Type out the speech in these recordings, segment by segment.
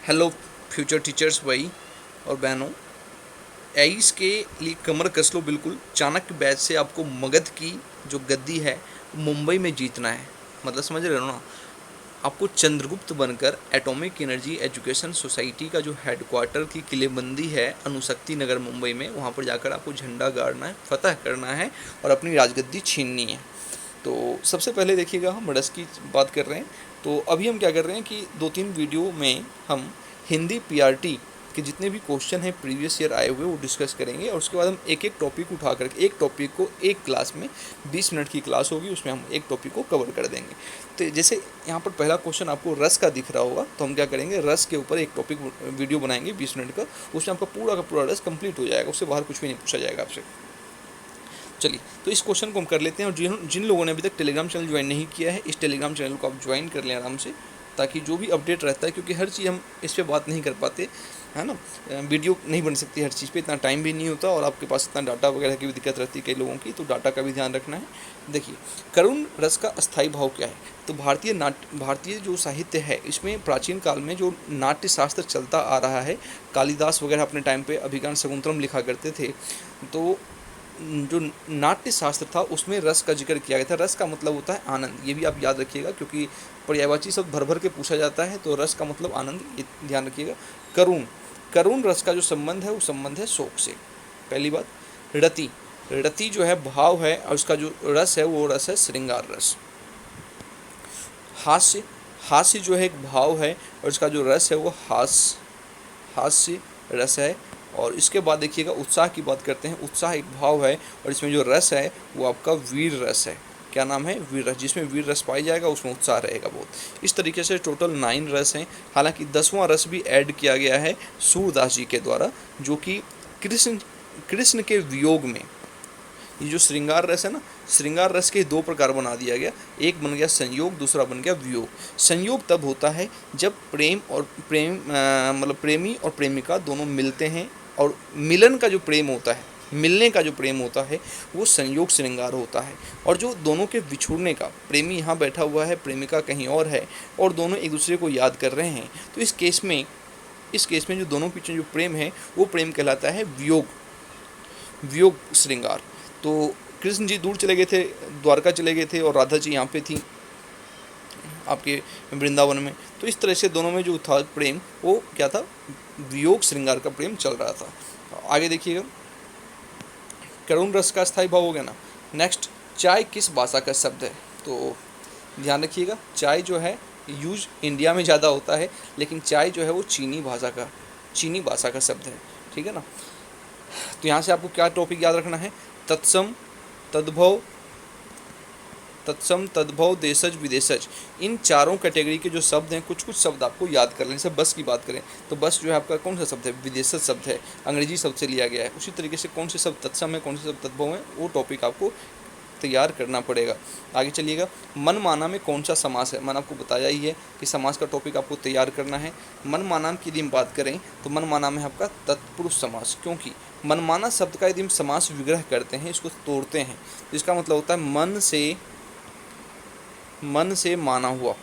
Hello future teachers भाई और बहनों, एईस के लिए कमर कस लो बिल्कुल। चाणक्य बैच से आपको मगध की जो गद्दी है मुंबई में जीतना है। मतलब समझ रहे हो ना। आपको चंद्रगुप्त बनकर एटॉमिक एनर्जी एजुकेशन सोसाइटी का जो हेडक्वार्टर की किलेबंदी है अनुशक्ति नगर मुंबई में, वहाँ पर जाकर आपको झंडा गाड़ना है, फतह करना है और अपनी राजगद्दी छीननी है। तो सबसे पहले देखिएगा, हम रस की बात कर रहे हैं। तो अभी हम क्या कर रहे हैं कि 2-3 वीडियो में हम हिंदी पीआरटी के जितने भी क्वेश्चन हैं प्रीवियस ईयर आए हुए वो डिस्कस करेंगे, और उसके बाद हम एक एक टॉपिक उठा करके एक टॉपिक को एक क्लास में 20 मिनट की क्लास होगी, उसमें हम एक टॉपिक को कवर कर देंगे। तो जैसे यहाँ पर पहला क्वेश्चन आपको रस का दिख रहा होगा, तो हम क्या करेंगे, रस के ऊपर एक टॉपिक वीडियो बनाएंगे 20 मिनट का। उसमें आपका पूरा का पूरा रस कंप्लीट हो जाएगा, उससे बाहर कुछ भी नहीं पूछा जाएगा आपसे। चलिए, तो इस क्वेश्चन को हम कर लेते हैं। और जिन जिन लोगों ने अभी तक टेलीग्राम चैनल ज्वाइन नहीं किया है, इस टेलीग्राम चैनल को आप ज्वाइन कर लें आराम से, ताकि जो भी अपडेट रहता है, क्योंकि हर चीज़ हम इस पर बात नहीं कर पाते, है ना। वीडियो नहीं बन सकती हर चीज़ पे, इतना टाइम भी नहीं होता, और आपके पास इतना डाटा वगैरह की भी दिक्कत रहती है कई लोगों की, तो डाटा का भी ध्यान रखना है। देखिए, करुण रस का अस्थायी भाव क्या है। तो भारतीय जो साहित्य है, इसमें प्राचीन काल में जो नाट्य शास्त्र चलता आ रहा है, कालिदास वगैरह अपने टाइम पे अभिज्ञान शकुंतलम लिखा करते थे। तो जो नाट्य शास्त्र था उसमें रस का जिक्र किया गया था। रस का मतलब होता है आनंद, ये भी आप याद रखिएगा, क्योंकि पर्यायवाची शब्द भर भर के पूछा जाता है। तो रस का मतलब आनंद, ये ध्यान रखिएगा। करुण करुण रस का जो संबंध है वो संबंध है शोक से, पहली बात। रति रति जो है भाव है, और उसका जो रस है वो रस है श्रृंगार रस। हास्य हास्य जो है एक भाव है, और उसका जो रस है वो हास्य रस है। और इसके बाद देखिएगा, उत्साह की बात करते हैं। उत्साह एक भाव है, और इसमें जो रस है वो आपका वीर रस है। क्या नाम है? वीर रस। जिसमें वीर रस पाई जाएगा उसमें उत्साह रहेगा बहुत। इस तरीके से टोटल 9 रस हैं। हालांकि 10वां रस भी ऐड किया गया है सूरदास जी के द्वारा, जो कि कृष्ण कृष्ण के वियोग में, ये जो श्रृंगार रस है ना, श्रृंगार रस के 2 प्रकार बना दिया गया। एक बन गया संयोग, दूसरा बन गया वियोग। संयोग तब होता है जब मतलब प्रेमी और प्रेमिका दोनों मिलते हैं, और मिलन का जो प्रेम होता है, मिलने का जो प्रेम होता है, वो संयोग श्रृंगार होता है। और जो दोनों के बिछुड़ने का, प्रेमी यहाँ बैठा हुआ है, प्रेमिका कहीं और है, और दोनों एक दूसरे को याद कर रहे हैं, तो इस केस में जो दोनों के बीच जो प्रेम है वो प्रेम कहलाता है वियोग श्रृंगार। तो कृष्ण जी दूर चले गए थे, द्वारका चले गए थे, और राधा जी यहाँ पे थी आपके वृंदावन में। तो इस तरह से दोनों में जो था प्रेम, वो क्या था? वियोग श्रृंगार का प्रेम चल रहा था। आगे देखिएगा, करुण रस का स्थायी भाव हो गया ना। नेक्स्ट, चाय किस भाषा का शब्द है? तो ध्यान रखिएगा, चाय जो है यूज इंडिया में ज़्यादा होता है, लेकिन चाय जो है वो चीनी भाषा का शब्द है, ठीक है ना। तो यहाँ से आपको क्या टॉपिक याद रखना है? तत्सम, तद्भव, तद्भव, देशज, विदेशज। इन चारों कैटेगरी के जो शब्द हैं, कुछ कुछ शब्द आपको याद कर लें। जैसे बस की बात करें, तो बस जो है आपका कौन सा शब्द है? विदेशज शब्द है, अंग्रेजी शब्द से लिया गया है। उसी तरीके से कौन से शब्द तत्सम है, कौन से शब्द तद्भव है, वो टॉपिक आपको तैयार करना पड़ेगा। आगे चलिएगा, मनमाना में कौन सा समास है? मैंने आपको बताया ही है कि समास का टॉपिक आपको तैयार करना है। मनमाना की यदि हम बात करें, तो मनमाना में आपका तत्पुरुष समास, क्योंकि मनमाना शब्द का यदि हम समास विग्रह करते हैं, इसको तोड़ते हैं, तो इसका मतलब होता है मन से माना हुआ।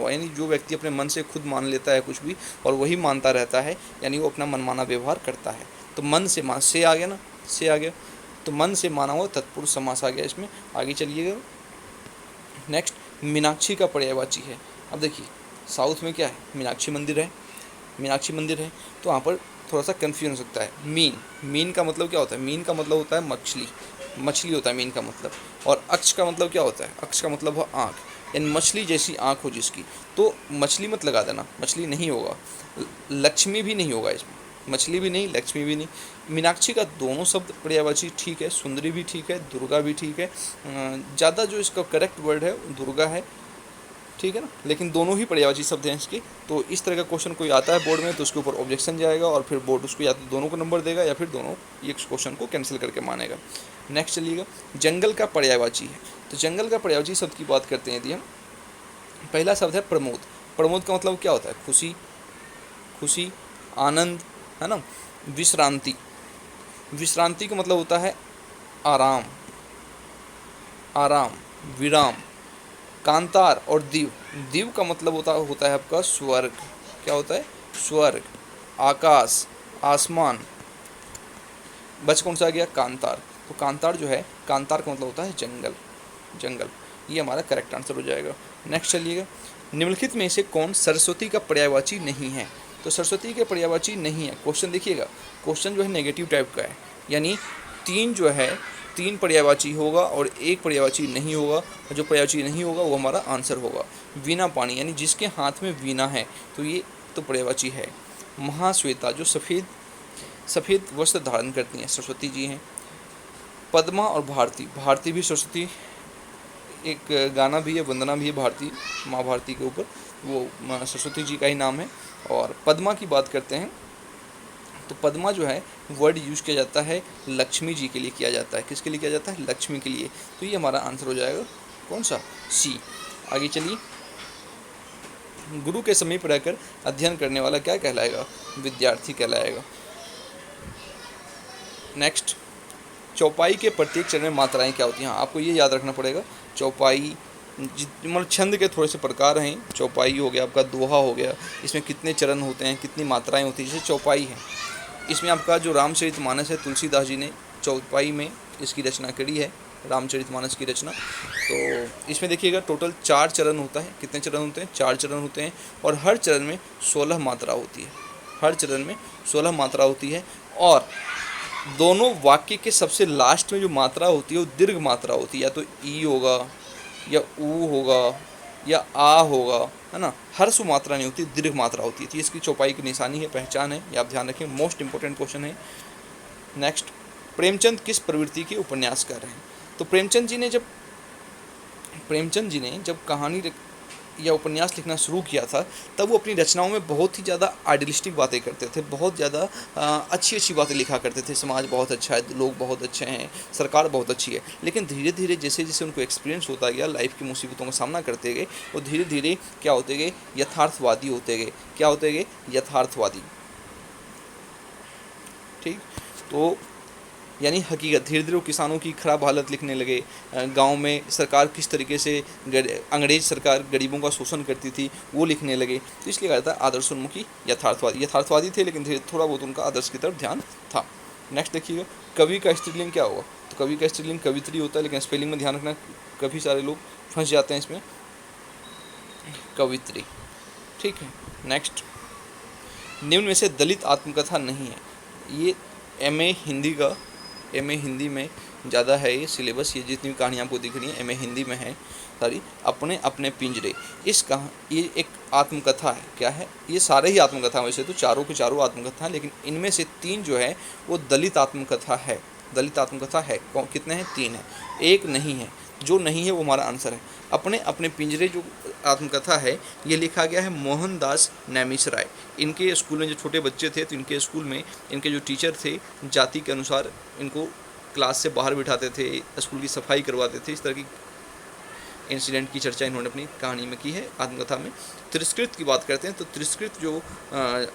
यानी जो व्यक्ति अपने मन से खुद मान लेता है कुछ भी, और वही मानता रहता है, यानी वो अपना मनमाना व्यवहार करता है। तो मन से आ गया ना, से आ गया, तो मन से माना हुआ तत्पुरुष समास आ गया इसमें। आगे चलिएगा, नेक्स्ट, मीनाक्षी का पर्यायवाची है। अब देखिए, साउथ में क्या है? मीनाक्षी मंदिर है। तो वहाँ पर थोड़ा सा कन्फ्यूजन हो सकता है। मीन का मतलब क्या होता है? मीन का मतलब होता है मछली होता है मीन का मतलब। और अक्ष का मतलब क्या होता है? अक्ष का मतलब है आँख, यानी मछली जैसी आँख हो जिसकी। तो मछली मत लगा देना, मछली नहीं होगा। लक्ष्मी भी नहीं होगा इसमें, मछली भी नहीं, लक्ष्मी भी नहीं। मीनाक्षी का दोनों शब्द पर्यायवाची ठीक है, सुंदरी भी ठीक है, दुर्गा भी ठीक है। ज़्यादा जो इसका करेक्ट वर्ड है दुर्गा है, ठीक है ना, लेकिन दोनों ही पर्यायवाची शब्द हैं इसके। तो इस तरह का क्वेश्चन कोई आता है बोर्ड में, तो उसके ऊपर ऑब्जेक्शन जाएगा, और फिर बोर्ड उसको या तो दोनों को नंबर देगा, या फिर दोनों एक क्वेश्चन को कैंसिल करके मानेगा। नेक्स्ट चलिएगा, जंगल का पर्यायवाची है। तो जंगल का पर्यायवाची शब्द की बात करते हैं यदि हम, पहला शब्द है प्रमोद का मतलब क्या होता है? खुशी, आनंद, है ना। विश्रांति का मतलब होता है आराम, विराम। कांतार और दीव का मतलब होता है आपका स्वर्ग। क्या होता है? स्वर्ग, आकाश, आसमान। बच कौन सा आ गया? कांतार। तो कांतार जो है, कांतार का मतलब होता है जंगल, जंगल। ये हमारा करेक्ट आंसर हो जाएगा। नेक्स्ट चलिएगा, निम्नलिखित में से कौन सरस्वती का पर्यायवाची नहीं है? तो सरस्वती के पर्यायवाची नहीं है। क्वेश्चन देखिएगा, क्वेश्चन जो है नेगेटिव टाइप का है, यानी तीन जो है, तीन पर्यायवाची होगा और एक पर्यायवाची नहीं होगा, और जो पर्यायवाची नहीं होगा वो हमारा आंसर होगा। वीणा पाणी, यानी जिसके हाथ में वीणा है, तो ये तो पर्यायवाची है। महाश्वेता, जो सफ़ेद सफ़ेद वस्त्र धारण करती हैं, सरस्वती जी हैं। पद्मा और भारती, भारती भी सरस्वती, एक गाना भी है, वंदना भी है भारती, माँ भारती के ऊपर, वो सरस्वती जी का ही नाम है। और पद्मा की बात करते हैं तो पद्मा जो है वर्ड यूज किया जाता है लक्ष्मी जी के लिए किया जाता है। किसके लिए किया जाता है? लक्ष्मी के लिए। तो ये हमारा आंसर हो जाएगा कौन सा? सी। आगे चलिए, गुरु के समीप रहकर अध्ययन करने वाला क्या कहलाएगा? विद्यार्थी कहलाएगा। नेक्स्ट, चौपाई के प्रत्येक चरण में मात्राएं क्या होती हैं? हाँ, आपको ये याद रखना पड़ेगा। चौपाई मतलब छंद के थोड़े से प्रकार हैं। चौपाई हो गया आपका, दोहा हो गया, इसमें कितने चरण होते हैं, कितनी मात्राएं होती हैं, जैसे चौपाई है। इसमें आपका जो रामचरितमानस है, तुलसीदास जी ने चौपाई में इसकी रचना करी है, रामचरितमानस की रचना। तो इसमें देखिएगा टोटल 4 चरण होता है। कितने चरण होते हैं? 4 चरण होते हैं, और हर चरण में 16 मात्रा होती है। हर चरण में 16 मात्रा होती है, और दोनों वाक्य के सबसे लास्ट में जो मात्रा होती है वो दीर्घ मात्रा होती है, या तो ई होगा, या ऊ होगा, या आ होगा, है ना। हर सुमात्रा नहीं होती, दीर्घ मात्रा होती है। तो इसकी चौपाई की निशानी है, पहचान है, ये आप ध्यान रखें, मोस्ट इंपॉर्टेंट क्वेश्चन है। नेक्स्ट, प्रेमचंद किस प्रवृत्ति के उपन्यासकार हैं? तो प्रेमचंद जी ने जब कहानी या उपन्यास लिखना शुरू किया था, तब वो अपनी रचनाओं में बहुत ही ज़्यादा आइडियलिस्टिक बातें करते थे, बहुत ज़्यादा अच्छी अच्छी बातें लिखा करते थे। समाज बहुत अच्छा है, लोग बहुत अच्छे हैं, सरकार बहुत अच्छी है। लेकिन धीरे धीरे जैसे जैसे उनको एक्सपीरियंस होता गया, लाइफ की मुसीबतों का सामना करते गए, वो धीरे धीरे क्या होते गए? यथार्थवादी होते गए। क्या होते गए? यथार्थवादी। ठीक, तो यानी हकीकत, धीरे धीरे वो किसानों की खराब हालत लिखने लगे। गांव में सरकार किस तरीके से अंग्रेज सरकार गरीबों का शोषण करती थी वो लिखने लगे। तो इसलिए कहा जाता है आदर्शोन्मुखी यथार्थवादी थे, लेकिन धीरे थोड़ा बहुत उनका आदर्श की तरफ ध्यान था। नेक्स्ट देखिएगा, कवि का स्त्रीलिंग क्या होगा? तो कवि का स्त्रीलिंग कवित्री होता है, लेकिन स्पेलिंग में ध्यान रखना, काफ़ी सारे लोग फंस जाते हैं इसमें। कवित्री, ठीक है। नेक्स्ट, निम्न में से दलित आत्मकथा नहीं है। ये एमए हिंदी में ज़्यादा है ये सिलेबस। ये जितनी भी कहानी आपको दिख रही है एमए हिंदी में है सारी। अपने अपने पिंजरे, ये एक आत्मकथा है। क्या है? ये सारे ही आत्मकथा, वैसे तो चारों के चारों आत्मकथा हैं, लेकिन इनमें से 3 जो है वो दलित आत्मकथा है। दलित आत्मकथा है। कितने हैं? 3 है, एक नहीं है। जो नहीं है वो हमारा आंसर है। अपने अपने पिंजरे जो आत्मकथा है, ये लिखा गया है मोहनदास नैमिषराय। इनके स्कूल में जो छोटे बच्चे थे, तो इनके स्कूल में इनके जो टीचर थे, जाति के अनुसार इनको क्लास से बाहर बिठाते थे, स्कूल की सफाई करवाते थे। इस तरह की इंसिडेंट की चर्चा इन्होंने अपनी कहानी में की है, आत्मकथा में। तिरस्कृत की बात करते हैं तो तिरस्कृत जो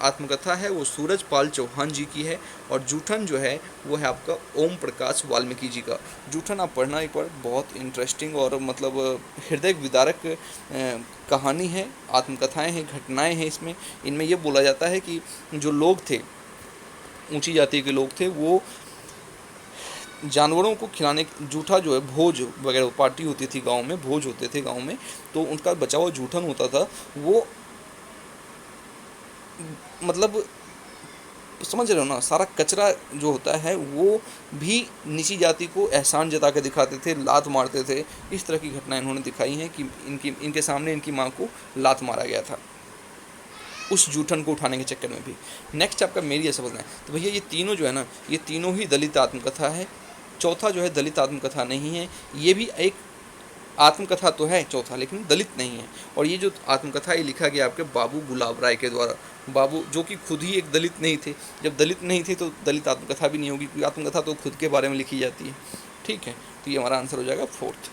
आत्मकथा है वो सूरजपाल चौहान जी की है, और जूठन जो है वो है आपका ओम प्रकाश वाल्मीकि जी का। जूठन आप पढ़ना एक बार, बहुत इंटरेस्टिंग और मतलब हृदय विदारक कहानी है, आत्मकथाएं हैं, घटनाएं हैं इसमें। इनमें ये बोला जाता है कि जो लोग थे, ऊंची जाति के लोग थे, वो जानवरों को खिलाने, जूठा जो है भोज वगैरह पार्टी होती थी गांव में, भोज होते थे गांव में, तो उनका बचा हुआ जूठन होता था, वो मतलब समझ रहे हो ना, सारा कचरा जो होता है वो भी नीची जाति को एहसान जता के दिखाते थे, लात मारते थे। इस तरह की घटनाएं इन्होंने दिखाई हैं कि इनके सामने इनकी माँ को लात मारा गया था उस जूठन को उठाने के चक्कर में भी। नेक्स्ट आपका मेरी ये समझना है, तो भैया ये तीनों जो है ना, ये तीनों ही दलित आत्मकथा है। चौथा जो है दलित आत्मकथा नहीं है, ये भी एक आत्मकथा तो है चौथा, लेकिन दलित नहीं है। और ये जो आत्मकथा ये लिखा गया आपके बाबू गुलाब राय के द्वारा, बाबू जो कि खुद ही एक दलित नहीं थे। जब दलित नहीं थे तो दलित आत्मकथा भी नहीं होगी, क्योंकि आत्मकथा तो खुद के बारे में लिखी जाती है। ठीक है, तो ये हमारा आंसर हो जाएगा 4th।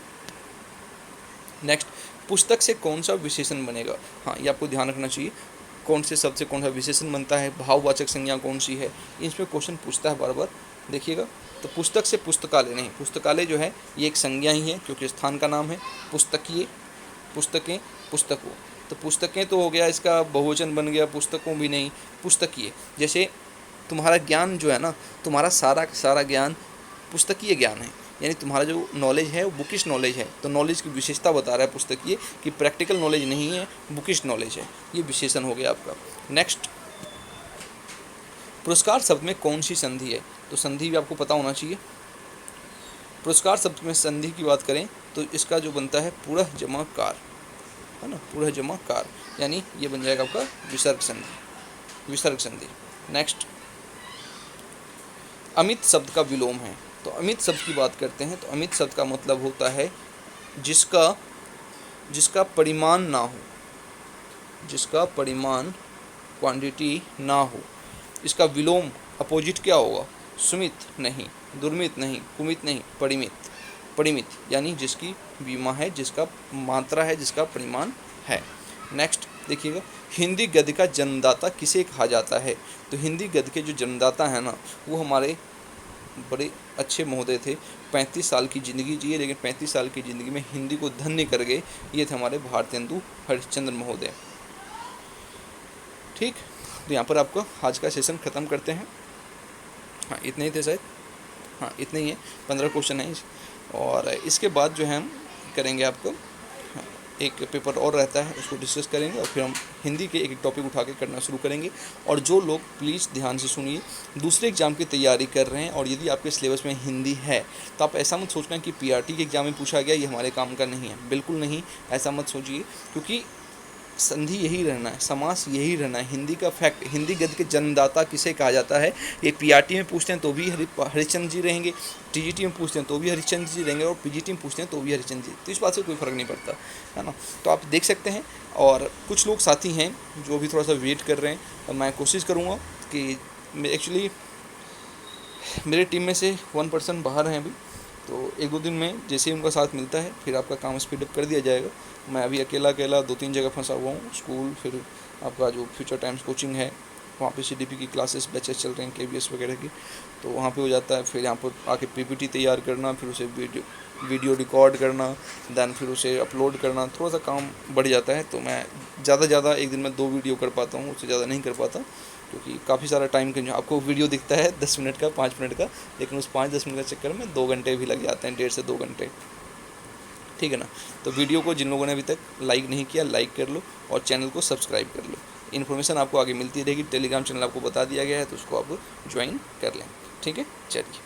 नेक्स्ट, पुस्तक से कौन सा विशेषण बनेगा? हाँ, ये आपको ध्यान रखना चाहिए, कौन से शब्द से कौन सा विशेषण बनता है, भाववाचक संज्ञा कौन सी है, इसमें क्वेश्चन पूछता है बार बार। देखिएगा, तो पुस्तक से पुस्तकालय नहीं, पुस्तकालय जो है ये एक संज्ञा ही है, क्योंकि स्थान का नाम है। पुस्तकीय, पुस्तकें, पुस्तकों, तो पुस्तकें तो हो गया, इसका बहुवचन बन गया, पुस्तकों भी नहीं, पुस्तकीय। जैसे तुम्हारा ज्ञान जो है ना, तुम्हारा सारा का सारा ज्ञान पुस्तकीय ज्ञान है, यानी तुम्हारा जो नॉलेज है वो बुकिश नॉलेज है। तो नॉलेज की विशेषता बता रहा है पुस्तकीय कि प्रैक्टिकल नॉलेज नहीं है, बुकिश नॉलेज है। ये विशेषण हो गया आपका। नेक्स्ट, पुरस्कार शब्द में कौन सी संधि है? तो संधि भी आपको पता होना चाहिए। पुरस्कार शब्द में संधि की बात करें तो इसका जो बनता है पुरः जमा कार, है ना, पुरः जमा कार, यानी ये बन जाएगा आपका विसर्ग संधि, विसर्ग संधि। नेक्स्ट, अमित शब्द का विलोम है। तो अमित शब्द की बात करते हैं तो अमित शब्द का मतलब होता है जिसका परिमाण ना हो, जिसका परिमाण क्वांटिटी ना हो। इसका विलोम अपोजिट क्या होगा? सुमित नहीं, दुर्मित नहीं, कुमित नहीं, परिमित, परिमित यानी जिसकी बीमा है, जिसका मात्रा है, जिसका परिमाण है। नेक्स्ट देखिएगा, हिंदी गद्य का जन्मदाता किसे कहा जाता है? तो हिंदी गद्य के जो जन्मदाता है ना, वो हमारे बड़े अच्छे महोदय थे। 35 साल की ज़िंदगी जिए, लेकिन 35 साल की ज़िंदगी में हिंदी को धन्य कर गए। ये थे हमारे भारतेंदु हरिश्चंद्र महोदय। ठीक, तो यहाँ पर आपको आज का सेशन ख़त्म करते हैं। हाँ, इतने ही थे शायद, हाँ इतने ही है, 15 क्वेश्चन हैं। और इसके बाद जो है हम करेंगे आपको एक पेपर और रहता है, उसको डिस्कस करेंगे और फिर हम हिंदी के एक टॉपिक उठा के करना शुरू करेंगे। और जो लोग प्लीज़ ध्यान से सुनिए, दूसरे एग्ज़ाम की तैयारी कर रहे हैं और यदि आपके सिलेबस में हिंदी है तो आप ऐसा मत सोचना कि पीआरटी के एग्ज़ाम में पूछा गया ये हमारे काम का नहीं है, बिल्कुल नहीं, ऐसा मत सोचिए। क्योंकि संधि यही रहना है, समास यही रहना है, हिंदी का फैक्ट, हिंदी गद्य के जन्मदाता किसे कहा जाता है, ये पीआरटी में पूछते हैं तो भी हरिश्चंद्र जी रहेंगे, टीजीटी में पूछते हैं तो भी हरिश्चंद्र जी रहेंगे और पीजीटी में पूछते हैं तो भी हरिश्चंद्र जी। तो इस बात से कोई फ़र्क नहीं पड़ता, है ना। तो आप देख सकते हैं। और कुछ लोग साथी हैं जो भी थोड़ा सा वेट कर रहे हैं, मैं कोशिश करूँगा कि एक्चुअली मेरे टीम में से 1 पर्सन बाहर हैं अभी, तो 1-2 दिन में जैसे ही उनका साथ मिलता है फिर आपका काम स्पीडअप कर दिया जाएगा। मैं अभी अकेला 2-3 जगह फंसा हुआ हूँ, स्कूल, फिर आपका जो फ्यूचर टाइम्स कोचिंग है वहाँ पे सीडीपी की क्लासेस बैचेस चल रहे हैं, केवीएस वगैरह की, तो वहाँ पे हो जाता है। फिर यहाँ पर आके पीपीटी तैयार करना, फिर उसे वीडियो रिकॉर्ड करना, देन फिर उसे अपलोड करना, थोड़ा सा काम बढ़ जाता है। तो मैं ज़्यादा एक दिन में 2 वीडियो कर पाता हूँ, उससे ज़्यादा नहीं कर पाता, क्योंकि काफ़ी सारा टाइम कंज्यूम। आपको वीडियो दिखता है 10 मिनट का, 5 मिनट का, लेकिन उस 5-10 मिनट के चक्कर में 2 घंटे भी लग जाते हैं, 1.5 से 2 घंटे, ठीक है ना। तो वीडियो को जिन लोगों ने अभी तक लाइक नहीं किया, लाइक कर लो और चैनल को सब्सक्राइब कर लो। इन्फॉर्मेशन आपको आगे मिलती रहेगी, टेलीग्राम चैनल आपको बता दिया गया है, तो उसको आप ज्वाइन कर लें, ठीक है। चलिए।